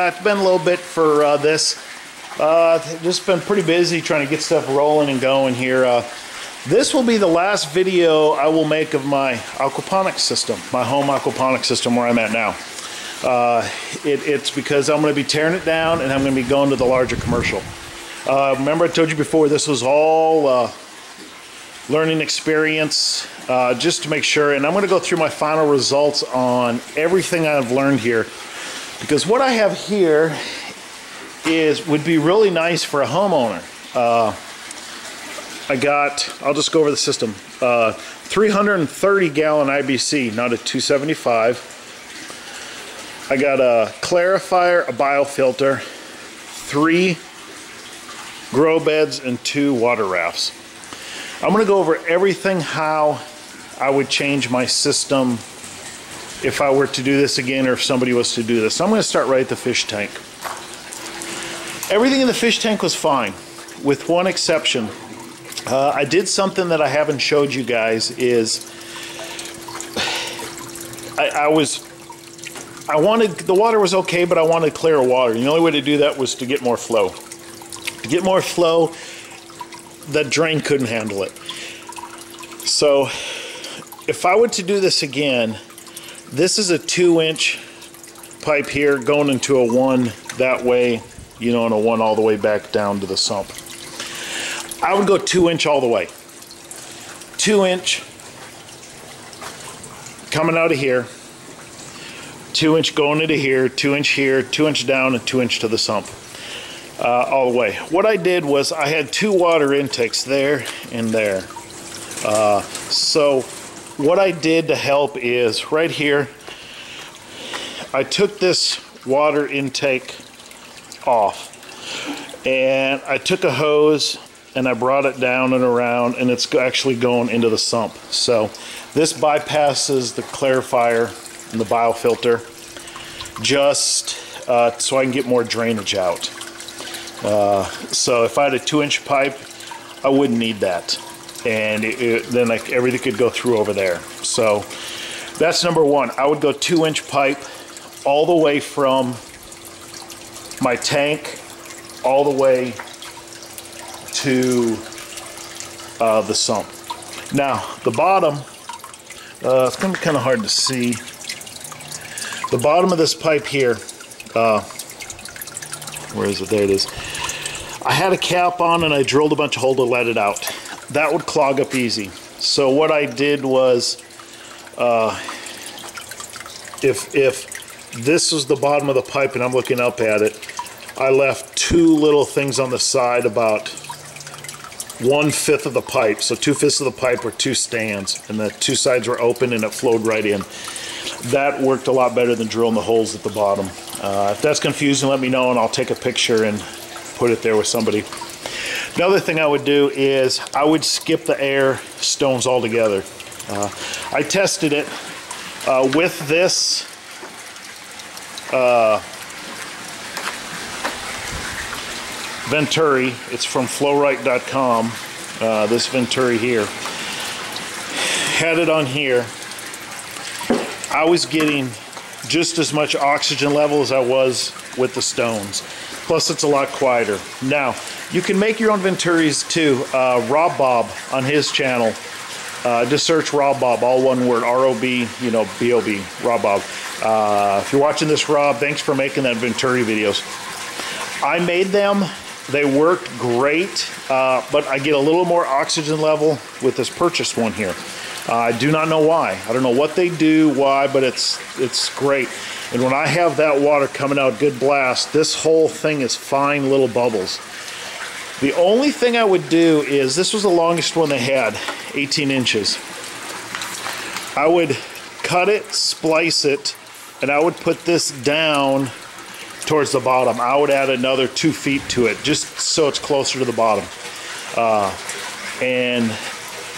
it's been a little bit for this. Just been pretty busy trying to get stuff rolling and going here. This will be the last video I will make of my aquaponics system, my home aquaponics system where I'm at now. It's because I'm going to be tearing it down and I'm going to be going to the larger commercial. Remember I told you before, this was all learning experience, just to make sure, and I'm going to go through my final results on everything I've learned here, because what I have here would be really nice for a homeowner. I'll just go over the system. 330 gallon IBC, not a 275. I got a clarifier, a biofilter, 3 grow beds, and 2 water rafts. I'm going to go over everything how I would change my system if I were to do this again, or if somebody was to do this. So I'm going to start right at the fish tank. Everything in the fish tank was fine, with one exception. I did something that I haven't showed you guys. The water was okay, but I wanted clear water. And the only way to do that was to get more flow. To get more flow, that drain couldn't handle it. So if I were to do this again, this is a 2-inch pipe here going into a 1 that way, you know, and a 1 all the way back down to the sump. I would go 2-inch all the way. 2-inch coming out of here, 2-inch going into here, 2-inch here, 2-inch down, and 2-inch to the sump. All the way. What I did was I had 2 water intakes there and there. So what I did to help is right here, I took this water intake off and I took a hose and I brought it down and around, and it's actually going into the sump. So this bypasses the clarifier and the biofilter, just so I can get more drainage out. So if I had a 2-inch pipe, I wouldn't need that, and then everything could go through over there. So that's number one. I would go 2-inch pipe all the way from my tank all the way to the sump. Now the bottom, it's going to be kind of hard to see. The bottom of this pipe here, where is it? There it is. I had a cap on and I drilled a bunch of holes to let it out. That would clog up easy. So what I did was, if this was the bottom of the pipe and I'm looking up at it, I left 2 little things on the side, about 1/5 of the pipe. So 2/5 of the pipe were 2 stands, and the 2 sides were open and it flowed right in. That worked a lot better than drilling the holes at the bottom. If that's confusing, let me know and I'll take a picture and put it there with somebody. Another thing I would do is I would skip the air stones altogether. I tested it with this Venturi. It's from flowright.com. This Venturi here. Had it on here. I was getting just as much oxygen level as I was with the stones. Plus it's a lot quieter. Now, you can make your own Venturis too. Rob Bob on his channel. Just search Rob Bob, all one word, R-O-B, you know, B-O-B, Rob Bob. If you're watching this, Rob, thanks for making that Venturi videos. I made them. They worked great, but I get a little more oxygen level with this purchased one here. I do not know why. I don't know what they do, why, but it's great. And when I have that water coming out good blast, this whole thing is fine little bubbles. The only thing I would do is, this was the longest one they had, 18 inches. I would cut it, splice it, and I would put this down towards the bottom. I would add another 2 feet to it, just so it's closer to the bottom. And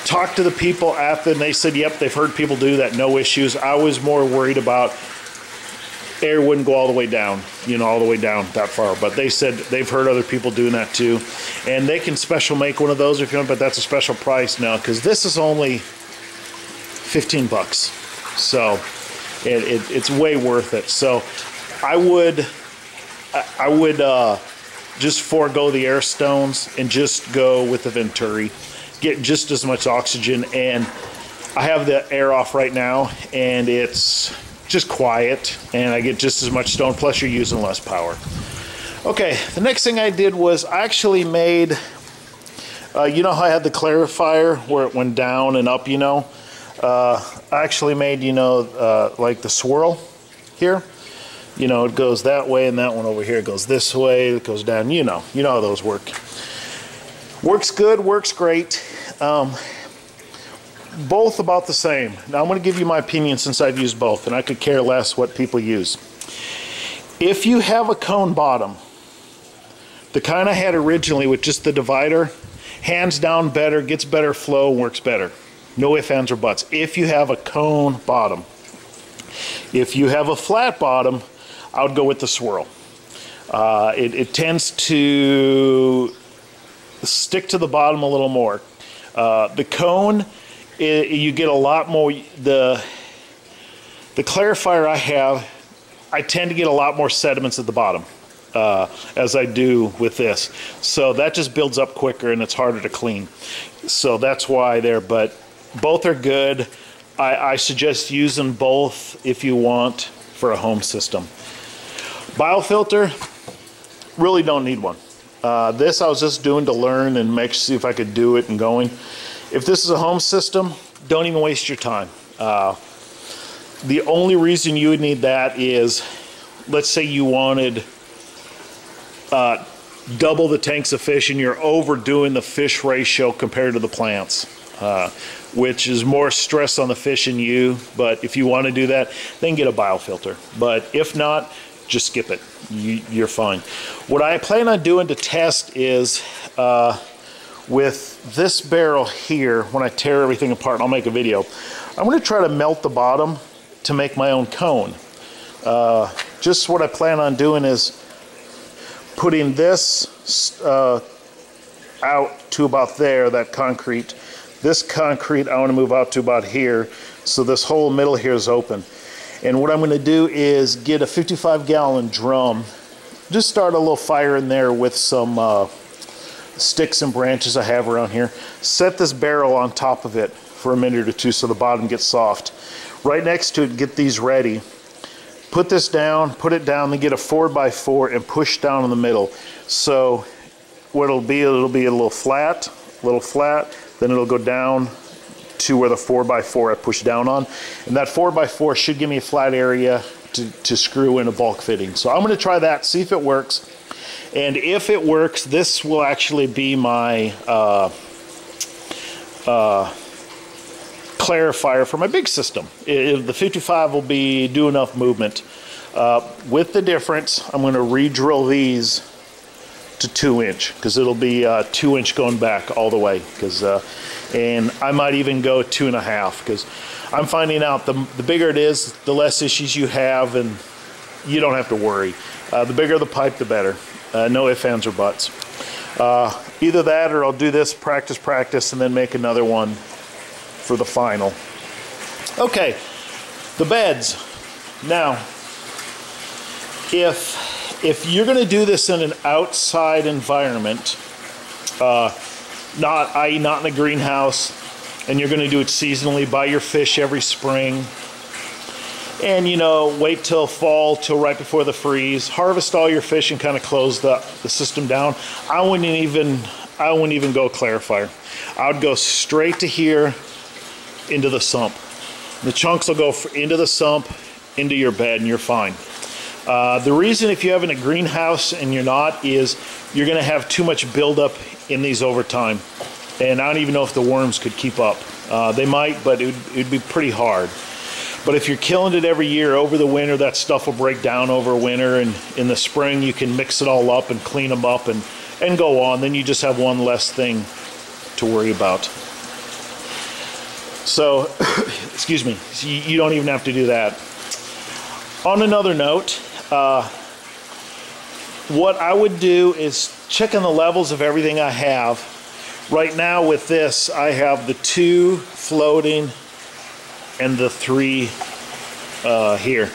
talked to the people after, and they said, yep, they've heard people do that, no issues. I was more worried about air wouldn't go all the way down, you know, all the way down that far. But they said they've heard other people doing that too. And they can special make one of those if you want, but that's a special price now, because this is only 15 bucks. So it's way worth it. So I would I would just forego the air stones and just go with the Venturi. Get just as much oxygen, and I have the air off right now, and it's just quiet, and I get just as much stone, plus you're using less power. Okay, the next thing I did was I actually made, you know how I had the clarifier where it went down and up, you know? I actually made, you know, like the swirl here. You know, it goes that way, and that one over here goes this way, it goes down, you know how those work. Works good, works great. Both about the same. Now I'm going to give you my opinion since I've used both, and I could care less what people use. If you have a cone bottom, the kind I had originally with just the divider, hands down better, gets better flow, works better. No ifs, ands, or buts. If you have a cone bottom. If you have a flat bottom, I would go with the swirl. It tends to stick to the bottom a little more. The cone, you get a lot more. The clarifier I have, I tend to get a lot more sediments at the bottom as I do with this. So that just builds up quicker and it's harder to clean. So that's why there, but both are good. I suggest using both if you want for a home system. Biofilter, really don't need one. This I was just doing to learn and see if I could do it and going. If this is a home system, don't even waste your time. The only reason you would need that is, let's say you wanted double the tanks of fish and you're overdoing the fish ratio compared to the plants, which is more stress on the fish and you. But if you want to do that, then get a biofilter. But if not, just skip it. You're fine. What I plan on doing to test is with this barrel here, when I tear everything apart, and I'll make a video, I'm going to try to melt the bottom to make my own cone. Just what I plan on doing is putting this out to about there, that concrete. This concrete I want to move out to about here, so this whole middle here is open. And what I'm going to do is get a 55-gallon drum, just start a little fire in there with some sticks and branches I have around here. Set this barrel on top of it for a minute or two so the bottom gets soft. Right next to it, get these ready. Put this down, put it down, then get a 4x4 and push down in the middle. So what it'll be a little flat, then it'll go down to where the 4x4 I push down on. And that 4x4 should give me a flat area to screw in a bulk fitting. So I'm going to try that, see if it works. And if it works, this will actually be my clarifier for my big system. The 55 will do enough movement. With the difference, I'm going to re-drill these to 2-inch, because it'll be 2-inch going back all the way. And I might even go 2.5, because I'm finding out the bigger it is, the less issues you have, and you don't have to worry. The bigger the pipe, the better. No ifs, ands, or buts. Either that, or I'll do this practice, and then make another one for the final. Okay, the beds. Now, if you're going to do this in an outside environment, not in a greenhouse, and you're going to do it seasonally, buy your fish every spring, and wait till fall, till right before the freeze, harvest all your fish and kind of close the system down. I wouldn't even go clarifier. I would go straight to here into the sump. The chunks will go into the sump, into your bed, and you're fine. The reason, if you have in a greenhouse and you're not, is you're going to have too much buildup in these over time. And I don't even know if the worms could keep up. They might, but it'd be pretty hard. But if you're killing it every year, over the winter, that stuff will break down over winter, and in the spring you can mix it all up and clean them up and go on. Then you just have one less thing to worry about. So, excuse me, you don't even have to do that. On another note, what I would do is check on the levels of everything I have. Right now with this, I have the 2 floating and the 3 here.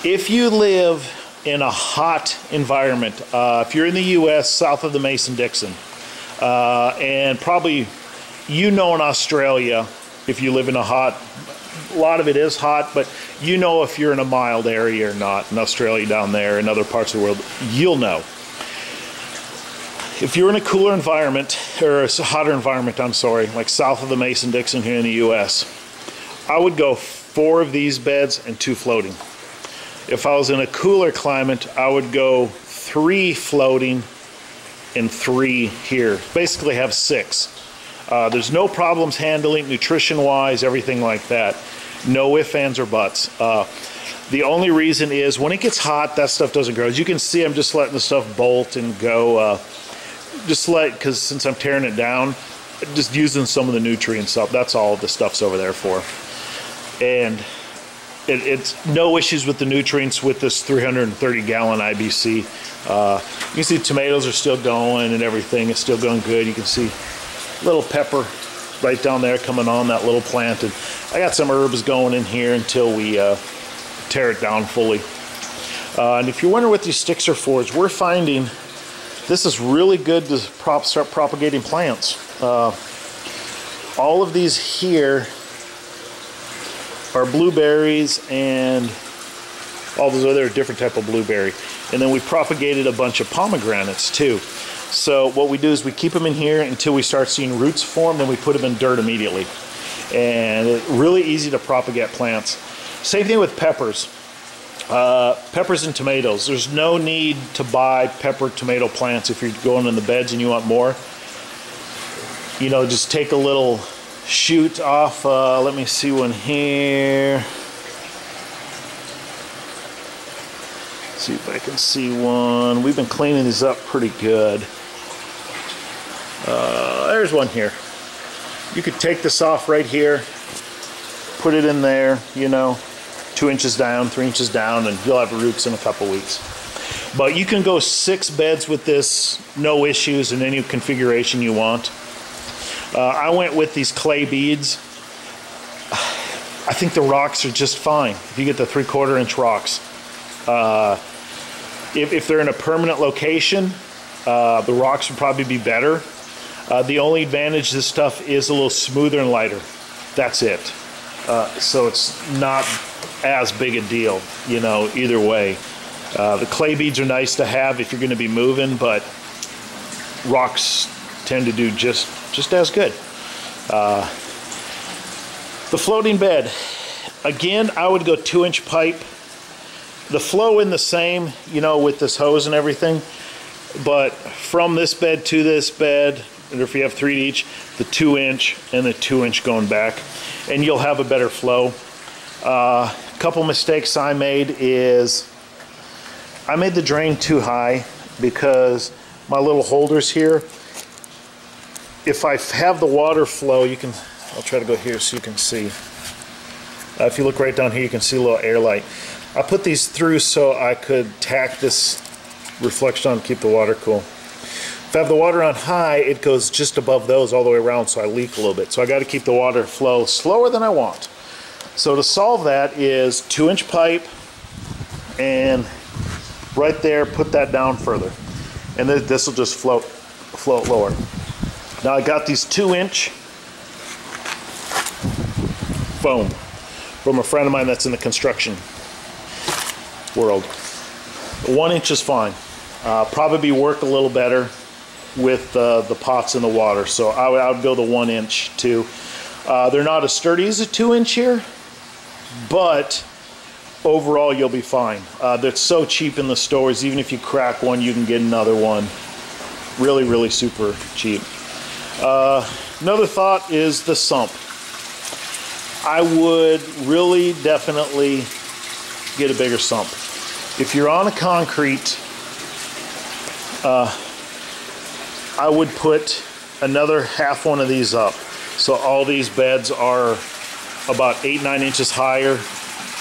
If you live in a hot environment. If you're in the U.S., south of the Mason-Dixon, and probably, you know, in Australia, if you live in a lot of it is hot, but you know if you're in a mild area or not. In Australia down there, in other parts of the world, you'll know. If you're in a cooler environment, or a hotter environment, I'm sorry, like south of the Mason-Dixon here in the U.S., I would go 4 of these beds and 2 floating. If I was in a cooler climate, I would go 3 floating and 3 here. Basically have 6. There's no problems handling, nutrition-wise, everything like that. No ifs, ands, or buts. The only reason is when it gets hot, that stuff doesn't grow. As you can see, I'm just letting the stuff bolt and go. Because since I'm tearing it down, just using some of the nutrients up. That's all the stuff's over there for. And it's no issues with the nutrients with this 330-gallon IBC. You can see tomatoes are still going and everything is still going good. You can see little pepper right down there coming on that little plant. And I got some herbs going in here until we tear it down fully. And if you're wondering what these sticks are for, is we're finding this is really good to start propagating plants. All of these here are blueberries and all those other different type of blueberry. And then we propagated a bunch of pomegranates too. So what we do is we keep them in here until we start seeing roots form, then we put them in dirt immediately. And it's really easy to propagate plants. Same thing with peppers. Peppers and tomatoes. There's no need to buy pepper tomato plants if you're going in the beds and you want more. You know, just take a little shoot off. Let me see one here. See if I can see one. We've been cleaning these up pretty good. There's one here. You could take this off right here, put it in there, you know, 2 inches down, 3 inches down, and you'll have roots in a couple weeks. But you can go 6 beds with this, no issues, in any configuration you want. I went with these clay beads. I think the rocks are just fine. If you get the 3/4 inch rocks. If they're in a permanent location, the rocks would probably be better. The only advantage, this stuff is a little smoother and lighter. That's it. So it's not as big a deal, you know, either way. The clay beads are nice to have if you're going to be moving, but rocks tend to do just as good. The floating bed, again, I would go 2-inch pipe. The flow in the same, you know, with this hose and everything, but from this bed to this bed, and if you have 3 each, the 2-inch and the 2-inch going back, and you'll have a better flow. A couple mistakes I made is I made the drain too high because my little holders here, if I have the water flow, you can, I'll try to go here so you can see. If you look right down here, you can see a little air light. I put these through so I could tack this reflection on to keep the water cool. If I have the water on high, it goes just above those all the way around, so I leak a little bit. So I got to keep the water flow slower than I want. So to solve that is 2-inch pipe, and right there, put that down further. And then this will just float lower. Now I got these 2-inch foam from a friend of mine that's in the construction world. 1 inch is fine. Probably work a little better with the pots in the water, so I would go the 1 inch too. They're not as sturdy as a 2-inch here, but overall you'll be fine. They're so cheap in the stores. Even if you crack one, you can get another one. Really super cheap. Another thought is the sump. I would really definitely get a bigger sump. If you're on a concrete, I would put another half one of these up. So all these beds are about 8-9 inches higher,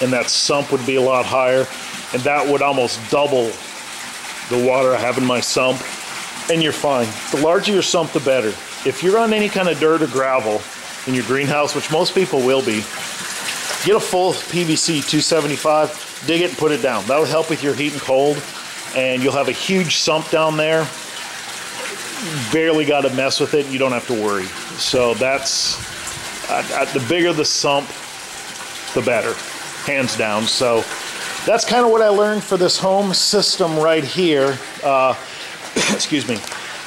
and that sump would be a lot higher, and that would almost double the water I have in my sump, and you're fine. The larger your sump, the better. If you're on any kind of dirt or gravel in your greenhouse, which most people will be, get a full PVC 275. dig it and put it down. That'll help with your heat and cold, and you'll have a huge sump down there. Barely got to mess with it. You don't have to worry. So that's the bigger the sump, the better, hands down. So that's kind of what I learned for this home system right here. Excuse me.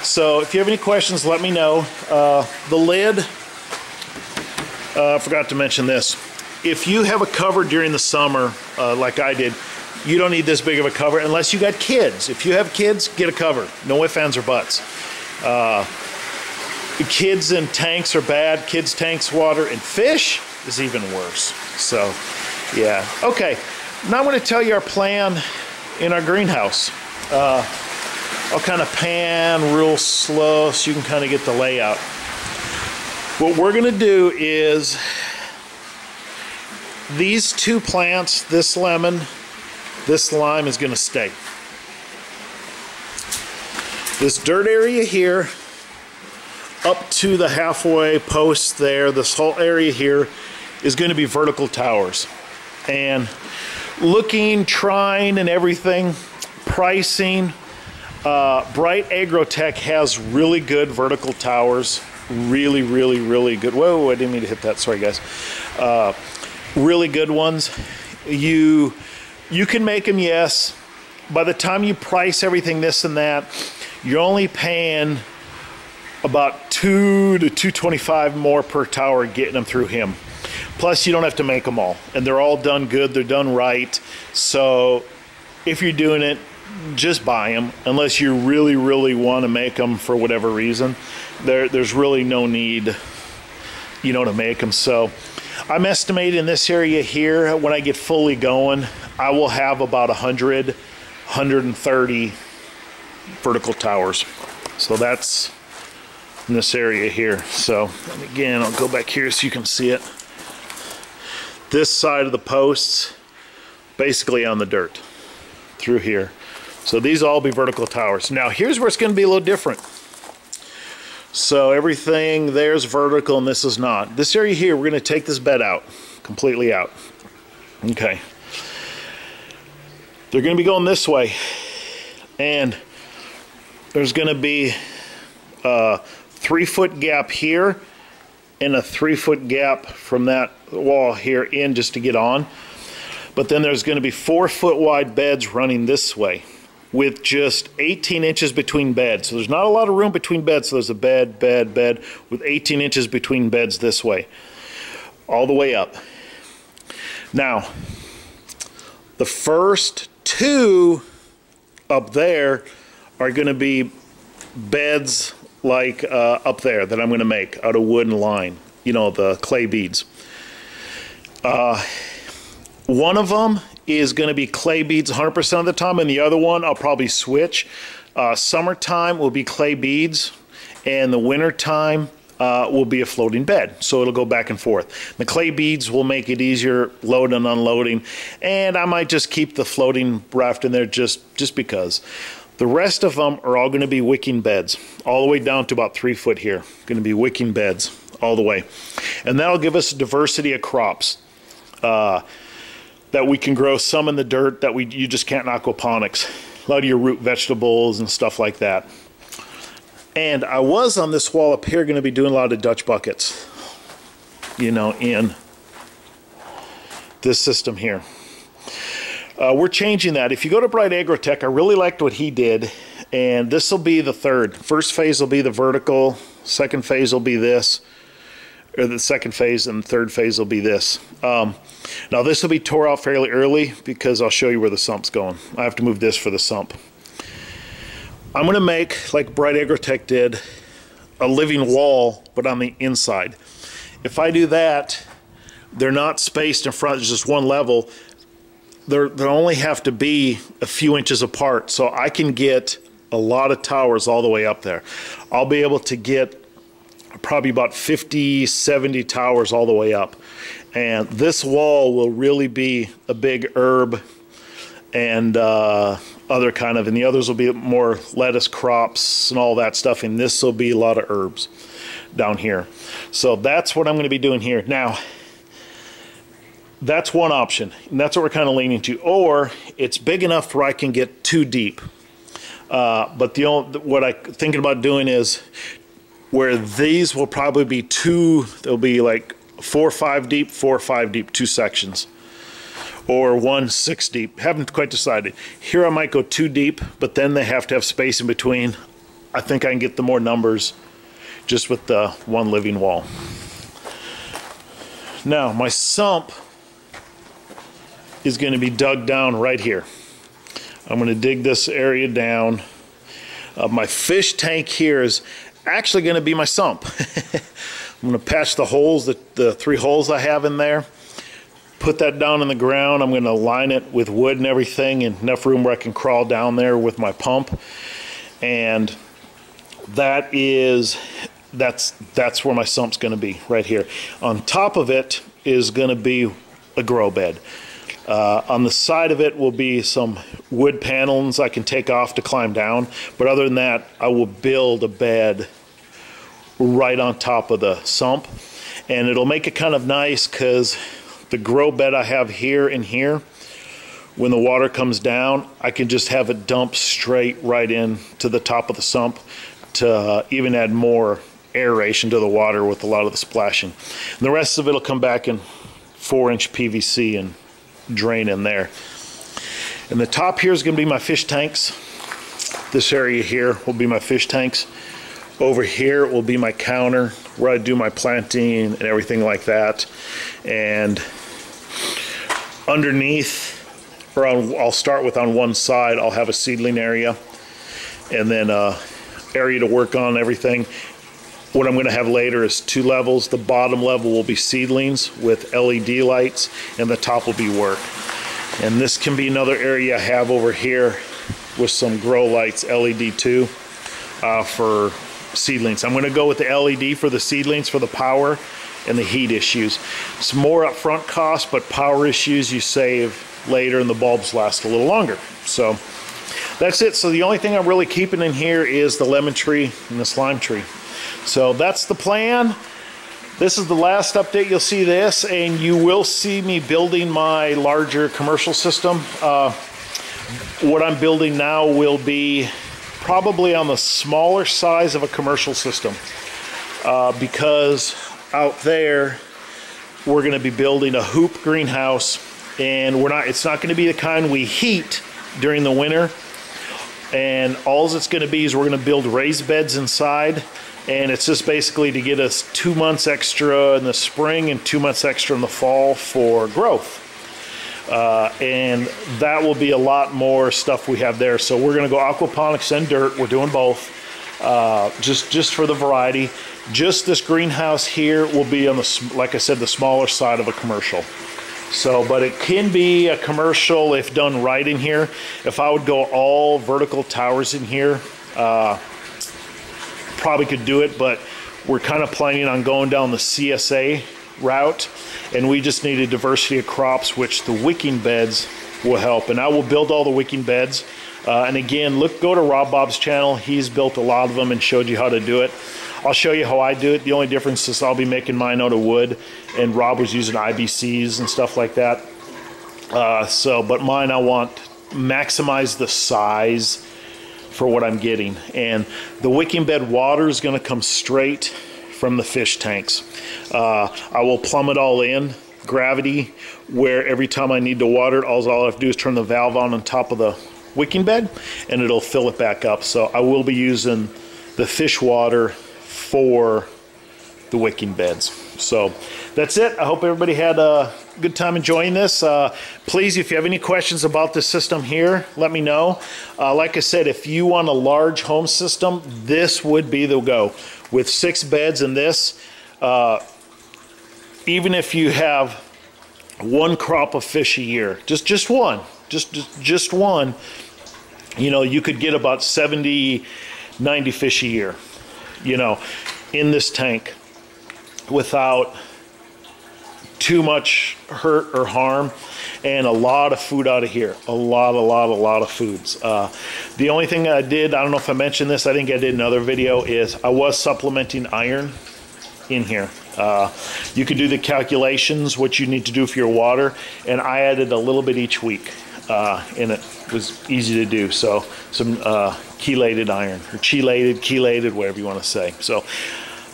So if you have any questions, let me know. The lid, I forgot to mention this. If you have a cover during the summer, like I did, you don't need this big of a cover unless you got kids. If you have kids, get a cover. No ifs, ands, or buts. Kids in tanks are bad. Kids, tanks, water, and fish is even worse. So, yeah. Okay, now I'm going to tell you our plan in our greenhouse. I'll kind of pan real slow so you can kind of get the layout. What we're going to do is these two plants, this lemon, this lime, is going to stay. This dirt area here, up to the halfway post there, this whole area here is going to be vertical towers. And looking, trying, and everything, pricing, Bright Agrotech has really good vertical towers. Really, really, really good. Whoa, I didn't mean to hit that. Sorry, guys. Really good ones. You can make them, yes. By the time you price everything this and that, you're only paying about $2 to $2.25 more per tower getting them through him. Plus, you don't have to make them all, and they're all done good. They're done right. So, if you're doing it, just buy them. Unless you really, really want to make them for whatever reason, there's really no need, you know, to make them. So, I'm estimating in this area here, when I get fully going, I will have about 100, 130 vertical towers. So that's in this area here. So, and again, I'll go back here so you can see it. This side of the posts, basically on the dirt, through here. So these all be vertical towers. Now here's where it's going to be a little different. So everything there's vertical and this is not. This area here, we're going to take this bed out, completely out. Okay. They're going to be going this way. And there's going to be a 3-foot gap here and a 3-foot gap from that wall here in just to get on. But then there's going to be 4-foot wide beds running this way with just 18 inches between beds. So there's not a lot of room between beds. So there's a bed, bed, bed with 18 inches between beds this way, all the way up. Now, the first 2 up there are going to be beds like up there that I'm going to make out of wood and line, you know, the clay beads. One of them is going to be clay beads 100% of the time, and the other one I'll probably switch. Summertime will be clay beads, and the wintertime will be a floating bed, so it'll go back and forth. The clay beads will make it easier loading and unloading, and I might just keep the floating raft in there just because. The rest of them are all going to be wicking beds, all the way down to about 3 foot here. Going to be wicking beds all the way. And that'll give us a diversity of crops that we can grow, some in the dirt that you just can't in aquaponics. A lot of your root vegetables and stuff like that. And I was on this wall up here going to be doing a lot of Dutch buckets, you know, in this system here. We're changing that. If you go to Bright Agrotech, I really liked what he did, and this will be the third. First phase will be the vertical, second phase will be this, or the second phase, and the third phase will be this. Now this will be tore out fairly early because I'll show you where the sump's going. I have to move this for the sump. I'm going to make, like Bright Agrotech did, a living wall, but on the inside. If I do that, they're not spaced in front, it's just one level. They only have to be a few inches apart, so I can get a lot of towers all the way up there. I'll be able to get probably about 50, 70 towers all the way up. And this wall will really be a big herb and other kind of, and the others will be more lettuce crops and all that stuff, and this will be a lot of herbs down here. So that's what I'm going to be doing here. Now, that's one option, and that's what we're kind of leaning to. Or it's big enough where I can get too deep. But what I'm thinking about doing is where these will probably be they'll be like 4 or 5 deep, 4 or 5 deep, 2 sections. Or 1 6 deep. Haven't quite decided. Here I might go 2 deep, but then they have to have space in between. I think I can get the more numbers just with the 1 living wall. Now my sump is going to be dug down right here. I'm going to dig this area down. My fish tank here is actually going to be my sump. I'm going to patch the holes, the 3 holes I have in there. Put that down in the ground. I'm going to line it with wood and everything, and enough room where I can crawl down there with my pump. And that's where my sump's going to be, right here. On top of it is going to be a grow bed. On the side of it will be some wood panels I can take off to climb down. But other than that, I will build a bed right on top of the sump. And it'll make it kind of nice because the grow bed I have here and here, when the water comes down, I can just have it dump straight right in to the top of the sump to even add more aeration to the water with a lot of the splashing. And the rest of it will come back in 4-inch PVC and drain in there. And the top here is going to be my fish tanks. This area here will be my fish tanks. Over here will be my counter where I do my planting and everything like that. And underneath, or I'll start with on one side, I'll have a seedling area, and then area to work on everything. What I'm going to have later is 2 levels. The bottom level will be seedlings with LED lights, and the top will be work. And this can be another area I have over here with some grow lights, LED too, for seedlings. I'm going to go with the LED for the seedlings for the power and the heat issues. It's more upfront cost, but power issues you save later, and the bulbs last a little longer. So that's it. So the only thing I'm really keeping in here is the lemon tree and the slime tree. So that's the plan. This is the last update. You'll see this, and you will see me building my larger commercial system. What I'm building now will be probably on the smaller size of a commercial system, because out there we're going to be building a hoop greenhouse, and it's not going to be the kind we heat during the winter. And all it's going to be is we're going to build raised beds inside. And it's just basically to get us 2 months extra in the spring and 2 months extra in the fall for growth. And that will be a lot more stuff we have there. So we're going to go aquaponics and dirt. We're doing both, just for the variety. Just this greenhouse here will be on the, like I said, the smaller side of a commercial. So, but it can be a commercial if done right in here. If I would go all vertical towers in here, probably could do it, but we're kind of planning on going down the CSA route, and we just need a diversity of crops, which the wicking beds will help. And I will build all the wicking beds. And again, go to Rob Bob's channel. He's built a lot of them and showed you how to do it. I'll show you how I do it. The only difference is I'll be making mine out of wood, and Rob was using IBCs and stuff like that. But mine, I want maximize the size for what I'm getting. And the wicking bed water is going to come straight from the fish tanks. I will plumb it all in, gravity, where every time I need to water it, all I have to do is turn the valve on top of the wicking bed, and it'll fill it back up. So I will be using the fish water for the wicking beds. So that's it. I hope everybody had a good time enjoying this. Please, if you have any questions about this system here, let me know. Like I said, if you want a large home system, this would be the go. With 6 beds in this, even if you have 1 crop of fish a year, just one, just one, you know, you could get about 70, 90 fish a year, you know, in this tank without too much hurt or harm, and a lot of food out of here. A lot of foods. The only thing I did, I don't know if I mentioned this, I think I did another video, is I was supplementing iron in here. You can do the calculations, what you need to do for your water, and I added a little bit each week, and it was easy to do. So some chelated iron, or chelated, whatever you want to say. So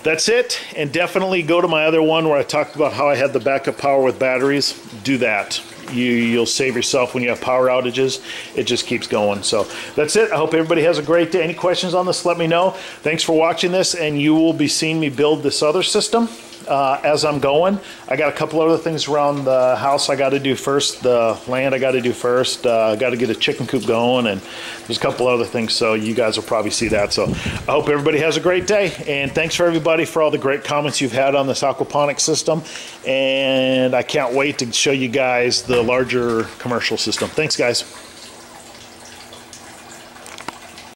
that's it, and definitely go to my other one where I talked about how I had the backup power with batteries. Do that. You'll save yourself when you have power outages. It just keeps going. So that's it. I hope everybody has a great day. Any questions on this, let me know. Thanks for watching this, and you will be seeing me build this other system as I'm going. I got a couple other things around the house I got to do first. The land I got to do first. I got to get a chicken coop going, and there's a couple other things, so you guys will probably see that. So I hope everybody has a great day, and thanks for everybody for all the great comments you've had on this aquaponic system, and I can't wait to show you guys the larger commercial system. Thanks, guys.